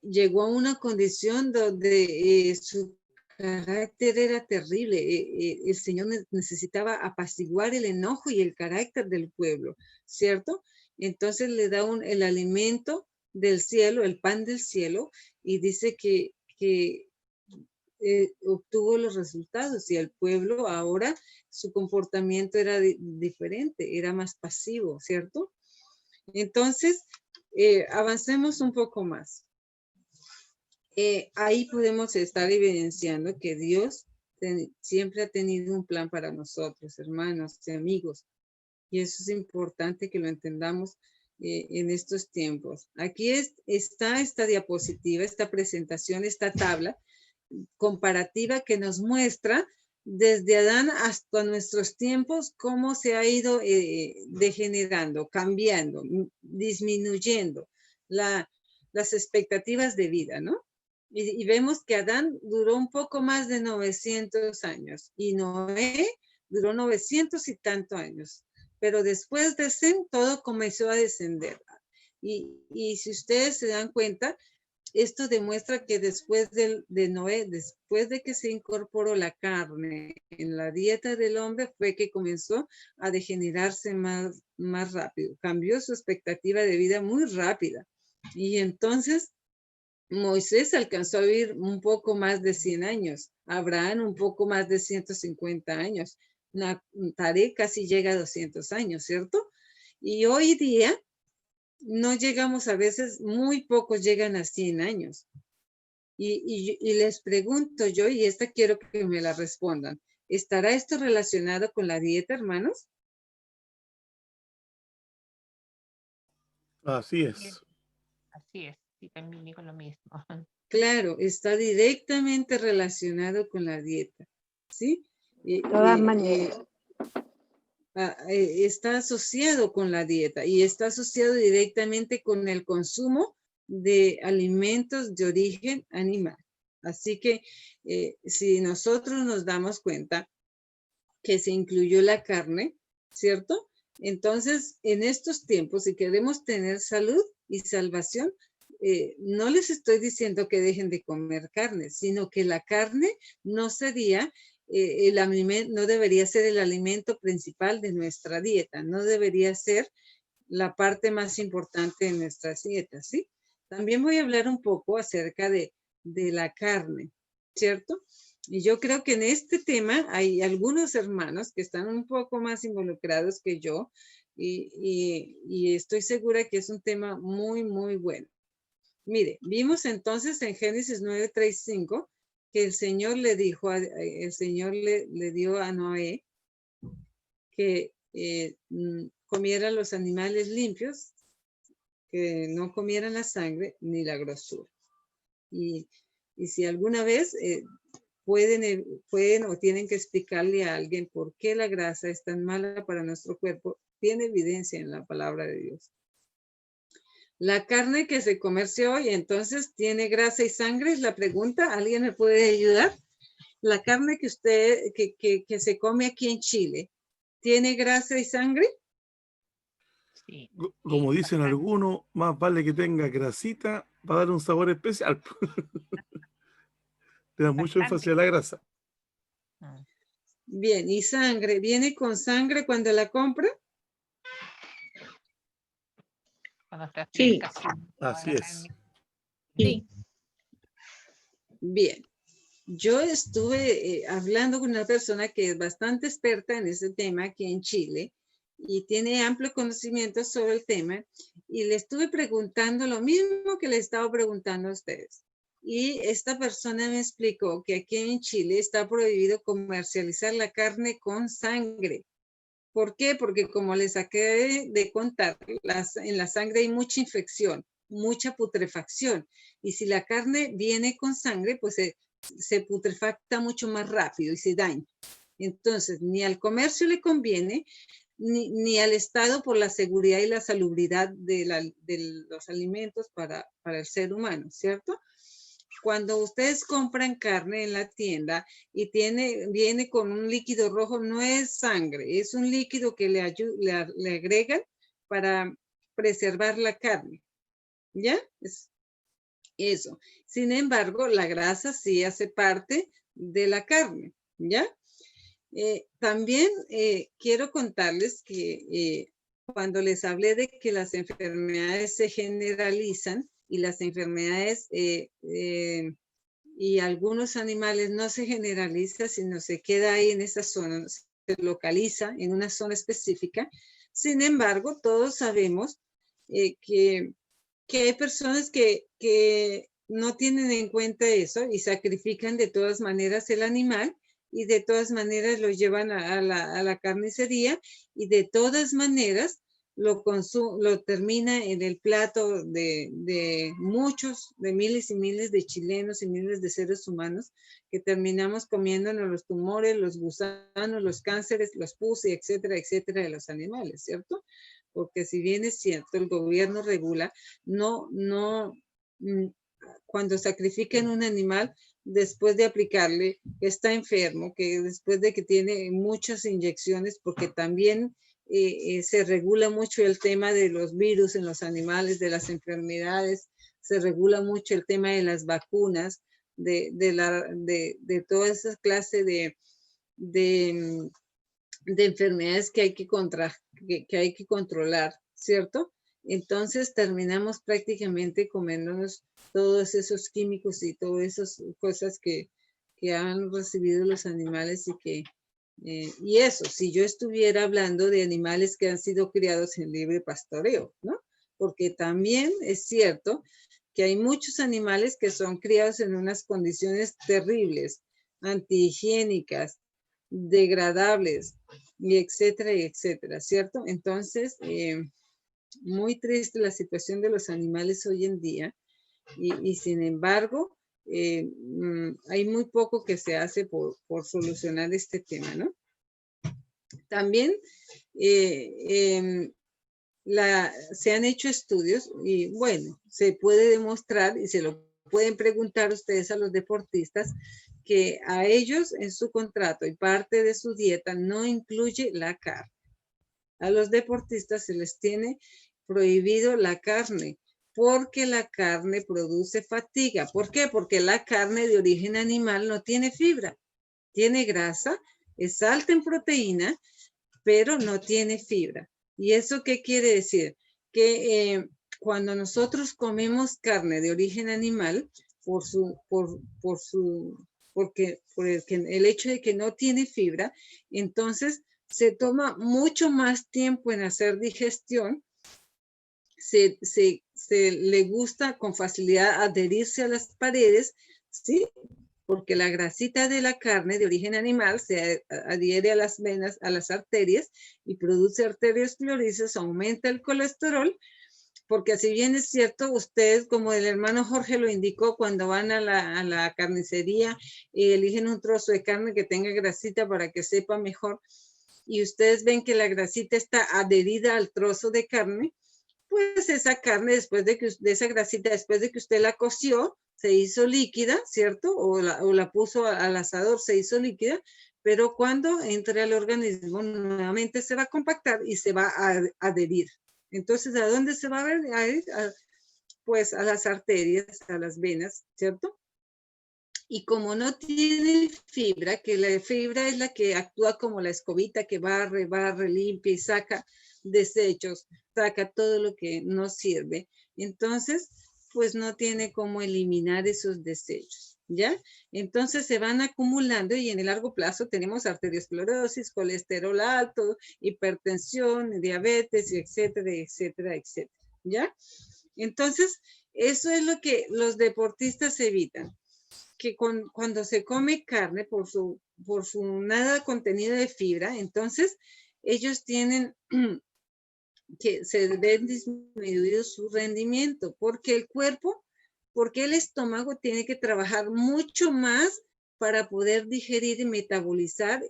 llegó a una condición donde su carácter era terrible. El Señor necesitaba apaciguar el enojo y el carácter del pueblo, ¿cierto? Entonces le da el alimento del cielo, el pan del cielo, y dice que obtuvo los resultados y el pueblo ahora su comportamiento era diferente, era más pasivo, ¿cierto? Entonces, avancemos un poco más. ahí podemos estar evidenciando que Dios siempre ha tenido un plan para nosotros, hermanos y amigos. Y eso es importante que lo entendamos en estos tiempos. Aquí está esta diapositiva, esta presentación, esta tabla comparativa que nos muestra desde Adán hasta nuestros tiempos cómo se ha ido degenerando, cambiando, disminuyendo las expectativas de vida, ¿no? Y vemos que Adán duró un poco más de 900 años y Noé duró 900 y tantos años. Pero después de Sem, todo comenzó a descender. Y si ustedes se dan cuenta, esto demuestra que después de Noé, después de que se incorporó la carne en la dieta del hombre, fue que comenzó a degenerarse más rápido. Cambió su expectativa de vida muy rápida. Y entonces Moisés alcanzó a vivir un poco más de 100 años. Abraham un poco más de 150 años. Taré casi llega a 200 años, ¿cierto? Y hoy día no llegamos, a veces muy pocos llegan a 100 años. Y les pregunto yo, y esta quiero que me la respondan, ¿estará esto relacionado con la dieta, hermanos? Así es. Así es, sí, también digo lo mismo. Claro, está directamente relacionado con la dieta, ¿sí? De todas maneras. Está asociado con la dieta y está asociado directamente con el consumo de alimentos de origen animal. Así que si nosotros nos damos cuenta que se incluyó la carne, ¿cierto? Entonces, en estos tiempos, si queremos tener salud y salvación, no les estoy diciendo que dejen de comer carne, sino que la carne no sería el alimento, no debería ser el alimento principal de nuestra dieta, no debería ser la parte más importante de nuestras dietas, ¿sí? También voy a hablar un poco acerca de la carne, ¿cierto? Y yo creo que en este tema hay algunos hermanos que están un poco más involucrados que yo y estoy segura que es un tema muy, muy bueno. Mire, vimos entonces en Génesis 9:35 que el Señor le dijo, el Señor le dio a Noé que comieran los animales limpios, que no comieran la sangre ni la grosura. Y si alguna vez pueden o tienen que explicarle a alguien por qué la grasa es tan mala para nuestro cuerpo, tiene evidencia en la palabra de Dios. La carne que se comercia hoy, entonces, ¿tiene grasa y sangre? Es la pregunta. ¿Alguien me puede ayudar? La carne que usted, que se come aquí en Chile, ¿tiene grasa y sangre? Sí. Como dicen algunos, más vale que tenga grasita para dar un sabor especial. Le da mucho énfasis a la grasa. Bien, ¿y sangre? ¿Viene con sangre cuando la compra? Sí. Así es. Sí. Bien. Yo estuve hablando con una persona que es bastante experta en ese tema aquí en Chile y tiene amplio conocimiento sobre el tema y le estuve preguntando lo mismo que le estaba preguntando a ustedes. Y esta persona me explicó que aquí en Chile está prohibido comercializar la carne con sangre. ¿Por qué? Porque como les acabé de contar, en la sangre hay mucha infección, mucha putrefacción. Y si la carne viene con sangre, pues se putrefacta mucho más rápido y se daña. Entonces, ni al comercio le conviene, ni al Estado por la seguridad y la salubridad de los alimentos para el ser humano, ¿cierto? Cuando ustedes compran carne en la tienda y viene con un líquido rojo, no es sangre, es un líquido que le agregan para preservar la carne. ¿Ya? Es eso. Sin embargo, la grasa sí hace parte de la carne. ¿Ya? También quiero contarles que cuando les hablé de que las enfermedades se generalizan y las enfermedades y algunos animales no se generaliza, sino se queda ahí en esa zona, se localiza en una zona específica. Sin embargo, todos sabemos que hay personas que no tienen en cuenta eso y sacrifican de todas maneras el animal y de todas maneras lo llevan a la carnicería y de todas maneras lo termina en el plato de muchos, de miles y miles de chilenos y miles de seres humanos que terminamos comiéndonos los tumores, los gusanos, los cánceres, los pus, etcétera, etcétera, de los animales, ¿cierto? Porque si bien es cierto, el gobierno regula, cuando sacrifican un animal, después de aplicarle, está enfermo, que después de que tiene muchas inyecciones, porque también se regula mucho el tema de los virus en los animales, de las enfermedades, se regula mucho el tema de las vacunas, de toda esa clase de enfermedades que hay que controlar, ¿cierto? Entonces terminamos prácticamente comiéndonos todos esos químicos y todas esas cosas que han recibido los animales y eso, si yo estuviera hablando de animales que han sido criados en libre pastoreo, ¿no? Porque también es cierto que hay muchos animales que son criados en unas condiciones terribles, antihigiénicas, degradables, y etcétera, ¿cierto? Entonces, muy triste la situación de los animales hoy en día y sin embargo, hay muy poco que se hace por solucionar este tema, ¿no? También se han hecho estudios y bueno, se puede demostrar y se lo pueden preguntar ustedes a los deportistas que a ellos en su contrato y parte de su dieta no incluye la carne. A los deportistas se les tiene prohibido la carne porque la carne produce fatiga. ¿Por qué? Porque la carne de origen animal no tiene fibra, tiene grasa, es alta en proteína, pero no tiene fibra. ¿Y eso qué quiere decir? Que cuando nosotros comemos carne de origen animal, el hecho de que no tiene fibra, entonces se toma mucho más tiempo en hacer digestión, se le gusta con facilidad adherirse a las paredes, ¿sí? Porque la grasita de la carne de origen animal se adhiere a las venas, a las arterias y produce arteriosclerosis, aumenta el colesterol, porque si bien es cierto, ustedes, como el hermano Jorge lo indicó, cuando van a la carnicería y eligen un trozo de carne que tenga grasita para que sepa mejor, y ustedes ven que la grasita está adherida al trozo de carne, pues esa carne, de esa grasita, después de que usted la coció, se hizo líquida, ¿cierto? O la puso al asador, se hizo líquida, pero cuando entre al organismo, nuevamente se va a compactar y se va a adherir. Entonces, ¿a dónde se va a adherir? Pues a las arterias, a las venas, ¿cierto? Y como no tiene fibra, que la fibra es la que actúa como la escobita que barre, limpia y saca desechos, saca todo lo que no sirve. Entonces, pues no tiene cómo eliminar esos desechos, ¿ya? Entonces se van acumulando y en el largo plazo tenemos arteriosclerosis, colesterol alto, hipertensión, diabetes, etcétera, etcétera, etcétera, ¿ya? Entonces, eso es lo que los deportistas evitan, que cuando se come carne por su nada contenido de fibra, entonces ellos tienen que se ven disminuido su rendimiento, porque el estómago tiene que trabajar mucho más para poder digerir y metabolizar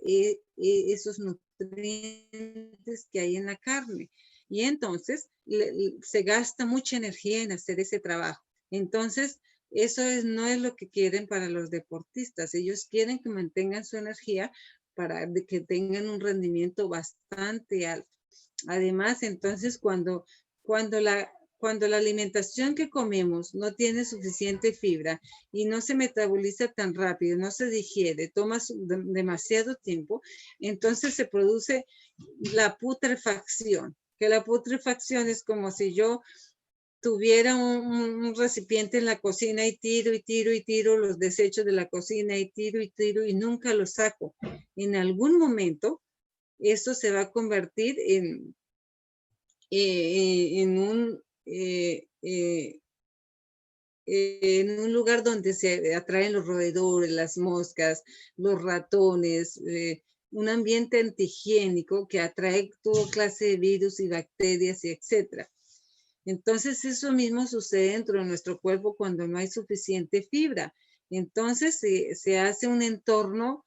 esos nutrientes que hay en la carne. Y entonces se gasta mucha energía en hacer ese trabajo. Entonces, eso no es lo que quieren para los deportistas. Ellos quieren que mantengan su energía para que tengan un rendimiento bastante alto. Además, entonces, cuando la alimentación que comemos no tiene suficiente fibra y no se metaboliza tan rápido, no se digiere, toma demasiado tiempo, entonces se produce la putrefacción, que la putrefacción es como si yo tuviera un recipiente en la cocina y tiro los desechos de la cocina y tiro y nunca los saco. En algún momento, esto se va a convertir en en un lugar donde se atraen los roedores, las moscas, los ratones, un ambiente antihigiénico que atrae toda clase de virus y bacterias, y etcétera. Entonces, eso mismo sucede dentro de nuestro cuerpo cuando no hay suficiente fibra. Entonces, se hace un entorno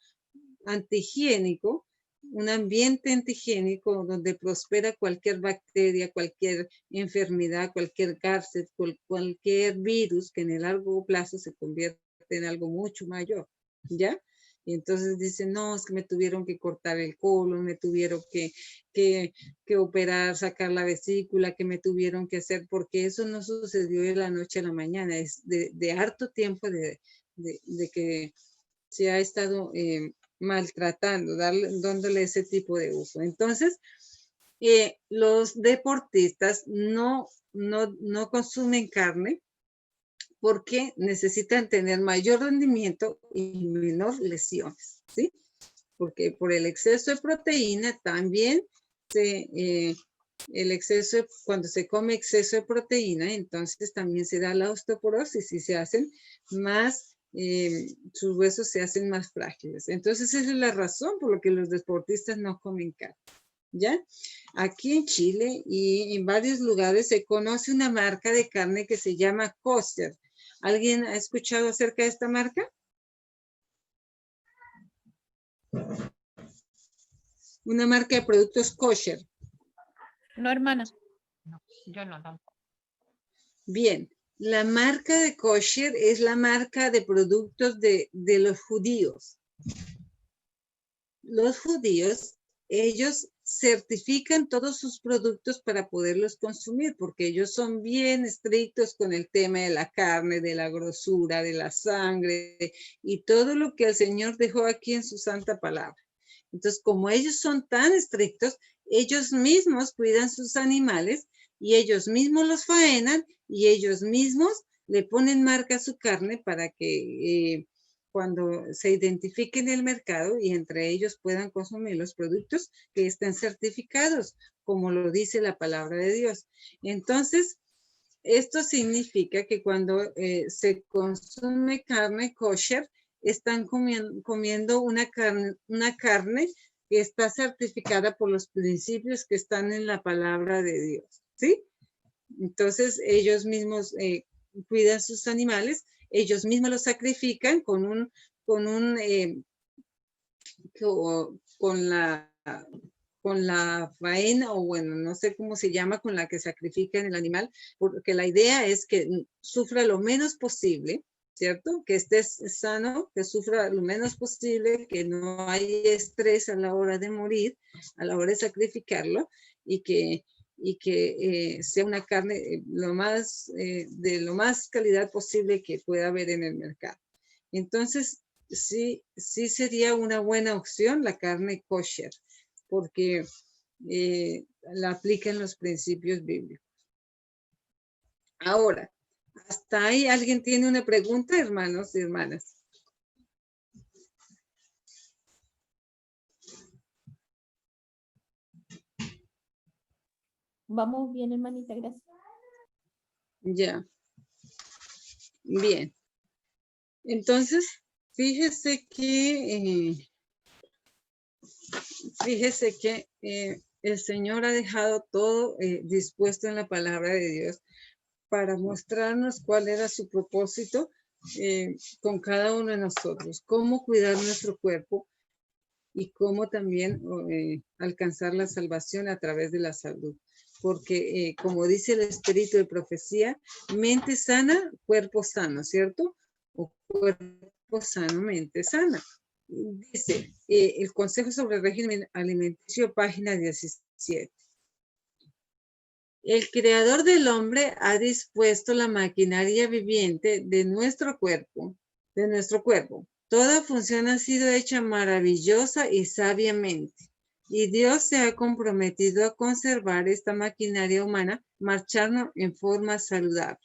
antihigiénico, un ambiente antihigiénico donde prospera cualquier bacteria, cualquier enfermedad, cualquier cáncer, cualquier virus que en el largo plazo se convierte en algo mucho mayor, ¿ya? Y entonces dicen, no, es que me tuvieron que cortar el colon, me tuvieron que operar, sacar la vesícula, que me tuvieron que hacer, porque eso no sucedió de la noche a la mañana, es de harto tiempo de que se ha estado maltratando, dándole ese tipo de uso. Entonces, los deportistas no consumen carne porque necesitan tener mayor rendimiento y menor lesiones, ¿sí? Porque por el exceso de proteína también cuando se come exceso de proteína, entonces también se da la osteoporosis y se hacen más, sus huesos se hacen más frágiles. Entonces esa es la razón por la que los deportistas no comen carne, ¿ya? Aquí en Chile y en varios lugares se conoce una marca de carne que se llama Kosher. ¿Alguien ha escuchado acerca de esta marca? Una marca de productos kosher. No, hermana. No, yo no tampoco. Bien, la marca de kosher es la marca de productos de los judíos. Los judíos, ellos certifican todos sus productos para poderlos consumir, porque ellos son bien estrictos con el tema de la carne, de la grosura, de la sangre y todo lo que el Señor dejó aquí en su santa palabra. Entonces, como ellos son tan estrictos, ellos mismos cuidan sus animales y ellos mismos los faenan y ellos mismos le ponen marca a su carne para que cuando se identifique en el mercado y entre ellos puedan consumir los productos que estén certificados, como lo dice la palabra de Dios. Entonces, esto significa que cuando se consume carne kosher, están comiendo una carne que está certificada por los principios que están en la palabra de Dios, ¿sí? Entonces, ellos mismos cuidan sus animales, ellos mismos los sacrifican con la faena, o bueno, no sé cómo se llama, con la que sacrifican el animal, porque la idea es que sufra lo menos posible, ¿cierto? Que esté sano, que sufra lo menos posible, que no haya estrés a la hora de morir, a la hora de sacrificarlo, y que sea una carne de lo más calidad posible que pueda haber en el mercado. Entonces, sí sería una buena opción la carne kosher, porque la aplican los principios bíblicos. Ahora, ¿hasta ahí alguien tiene una pregunta, hermanos y hermanas? Vamos bien, hermanita, gracias. Ya. Bien. Entonces, fíjese que el Señor ha dejado todo dispuesto en la palabra de Dios para mostrarnos cuál era su propósito con cada uno de nosotros, cómo cuidar nuestro cuerpo y cómo también alcanzar la salvación a través de la salud. Porque como dice el espíritu de profecía, mente sana, cuerpo sano, ¿cierto? O cuerpo sano, mente sana. Dice el Consejo sobre el Régimen Alimenticio, página 17. El Creador del hombre ha dispuesto la maquinaria viviente de nuestro cuerpo. Toda función ha sido hecha maravillosa y sabiamente. Y Dios se ha comprometido a conservar esta maquinaria humana marchando en forma saludable.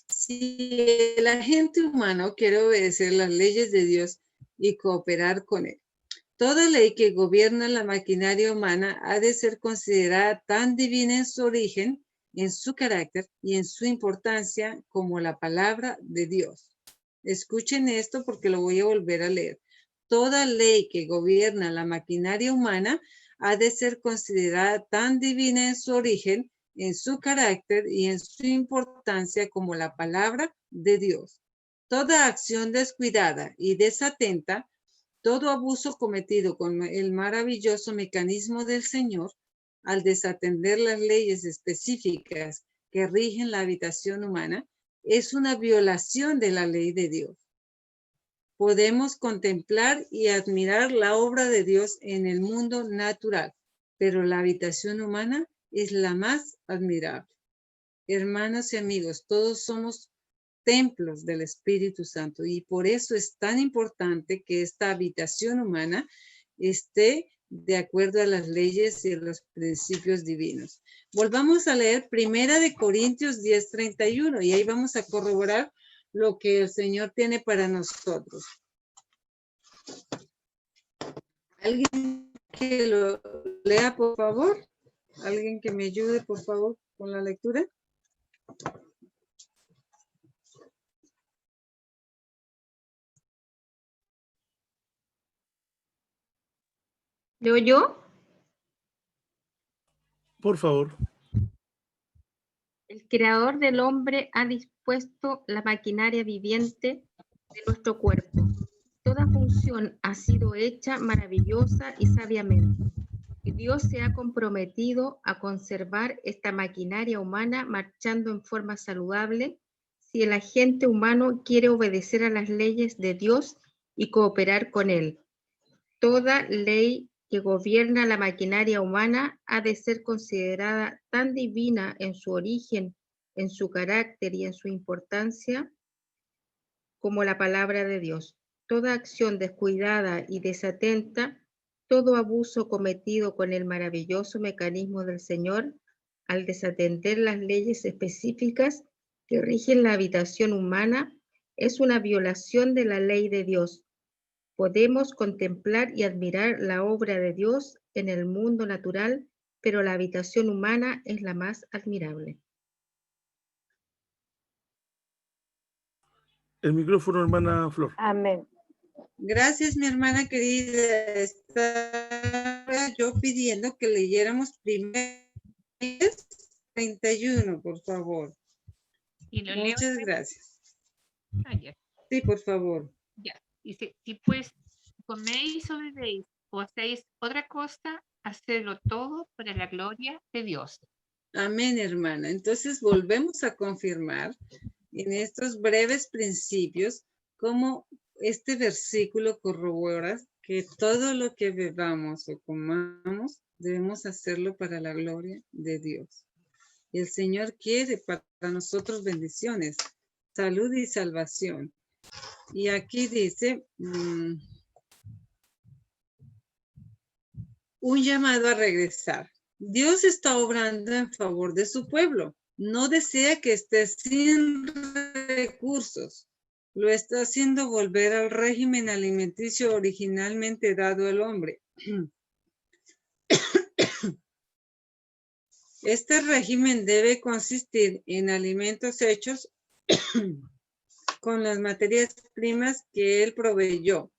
Si el agente humano quiere obedecer las leyes de Dios y cooperar con él, toda ley que gobierna la maquinaria humana ha de ser considerada tan divina en su origen, en su carácter y en su importancia como la palabra de Dios. Escuchen esto porque lo voy a volver a leer. Toda ley que gobierna la maquinaria humana ha de ser considerada tan divina en su origen, en su carácter y en su importancia como la palabra de Dios. Toda acción descuidada y desatenta, todo abuso cometido con el maravilloso mecanismo del Señor, al desatender las leyes específicas que rigen la habitación humana, es una violación de la ley de Dios. Podemos contemplar y admirar la obra de Dios en el mundo natural, pero la habitación humana es la más admirable. Hermanos y amigos, todos somos templos del Espíritu Santo y por eso es tan importante que esta habitación humana esté de acuerdo a las leyes y los principios divinos. Volvamos a leer 1 Corintios 10:31 y ahí vamos a corroborar lo que el Señor tiene para nosotros. ¿Alguien que lo lea, por favor? ¿Alguien que me ayude, por favor, con la lectura? ¿Leo yo? Por favor. El creador del hombre ha dispuesto la maquinaria viviente de nuestro cuerpo. Toda función ha sido hecha maravillosa y sabiamente. Y Dios se ha comprometido a conservar esta maquinaria humana marchando en forma saludable si el agente humano quiere obedecer a las leyes de Dios y cooperar con él. Toda ley que gobierna la maquinaria humana ha de ser considerada tan divina en su origen, en su carácter y en su importancia como la palabra de Dios. Toda acción descuidada y desatenta, todo abuso cometido con el maravilloso mecanismo del Señor, al desatender las leyes específicas que rigen la habitación humana, es una violación de la ley de Dios. Podemos contemplar y admirar la obra de Dios en el mundo natural, pero la habitación humana es la más admirable. El micrófono, hermana Flor. Amén. Gracias, mi hermana querida. Estaba yo pidiendo que leyéramos 1 31, por favor. Y lo leo. Muchas gracias. Ya. Sí, por favor. Ya. Dice, si pues coméis o bebéis o hacéis otra cosa, hacedlo todo para la gloria de Dios. Amén, hermana. Entonces volvemos a confirmar en estos breves principios cómo este versículo corrobora que todo lo que bebamos o comamos debemos hacerlo para la gloria de Dios. Y el Señor quiere para nosotros bendiciones, salud y salvación. Y aquí dice un llamado a regresar. Dios está obrando en favor de su pueblo. No desea que esté sin recursos. Lo está haciendo volver al régimen alimenticio originalmente dado al hombre. Este régimen debe consistir en alimentos hechos con las materias primas que él proveyó,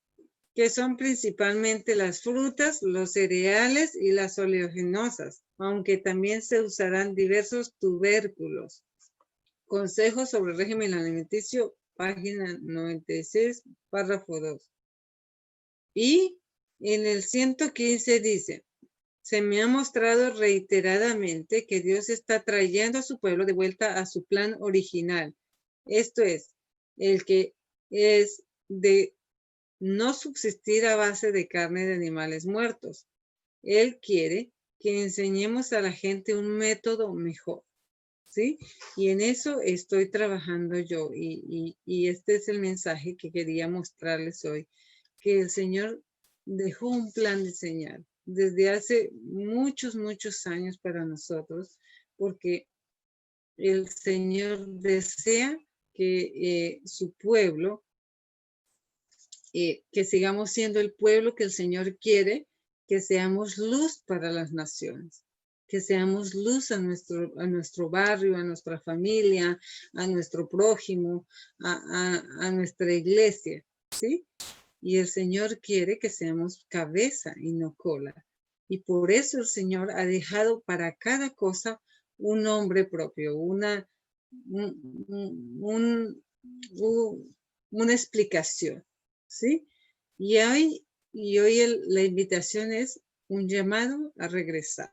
que son principalmente las frutas, los cereales y las oleaginosas, aunque también se usarán diversos tubérculos. Consejos sobre el régimen alimenticio, página 96, párrafo 2. Y en el 115 dice, se me ha mostrado reiteradamente que Dios está trayendo a su pueblo de vuelta a su plan original. Esto es, el que es de no subsistir a base de carne de animales muertos. Él quiere que enseñemos a la gente un método mejor, ¿sí? Y en eso estoy trabajando yo y este es el mensaje que quería mostrarles hoy, que el Señor dejó un plan de señal desde hace muchos años para nosotros, porque el Señor desea que su pueblo, que sigamos siendo el pueblo que el Señor quiere, que seamos luz para las naciones. que seamos luz a nuestro barrio, a nuestra familia, a nuestro prójimo, a nuestra iglesia, ¿sí? Y el Señor quiere que seamos cabeza y no cola. Y por eso el Señor ha dejado para cada cosa un nombre propio, una explicación, ¿sí? Y hoy la invitación es un llamado a regresar.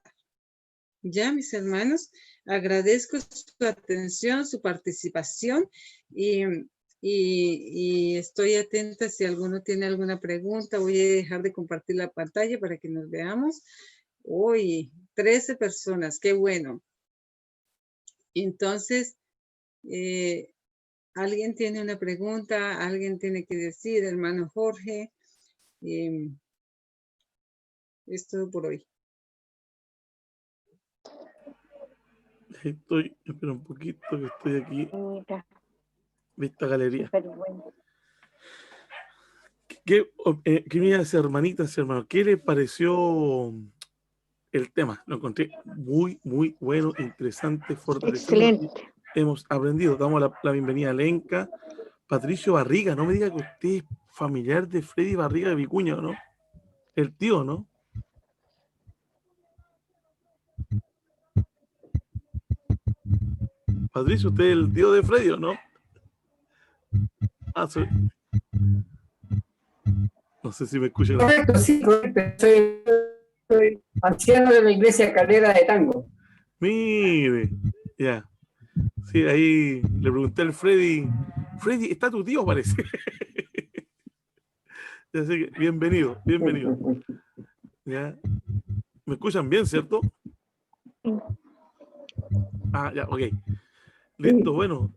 Ya, mis hermanos, agradezco su atención, su participación y estoy atenta si alguno tiene alguna pregunta. Voy a dejar de compartir la pantalla para que nos veamos. Hoy, 13 personas, qué bueno. Entonces, ¿alguien tiene una pregunta? ¿Alguien tiene que decir, hermano Jorge? Es todo por hoy. Espera un poquito que estoy aquí. Mira, Vista galería. súper bueno. ¿Qué me iba a decir, hermanitas y hermanos? ¿Qué les pareció el tema? Lo encontré muy, muy bueno, interesante, fortalecido. Excelente. Hemos aprendido. Damos la bienvenida a Lenka. Patricio Barriga, no me diga que usted es familiar de Freddy Barriga de Vicuña, ¿no? El tío, ¿no? Patricio, usted es el tío de Freddy, ¿o no? Ah, soy... No sé si me escuchan. Correcto, sí, correcto. Soy anciano de la iglesia Calera de Tango. Mire, ya. Sí, ahí le pregunté al Freddy. Freddy, ¿está tu tío? Parece. Así que, bienvenido, bienvenido. ¿Ya? ¿Me escuchan bien, cierto? Ah, ya, ok. Listo, bueno.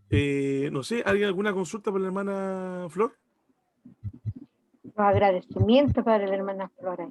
No sé, ¿alguien alguna consulta para la hermana Flor? Los agradecimientos para la hermana Flora.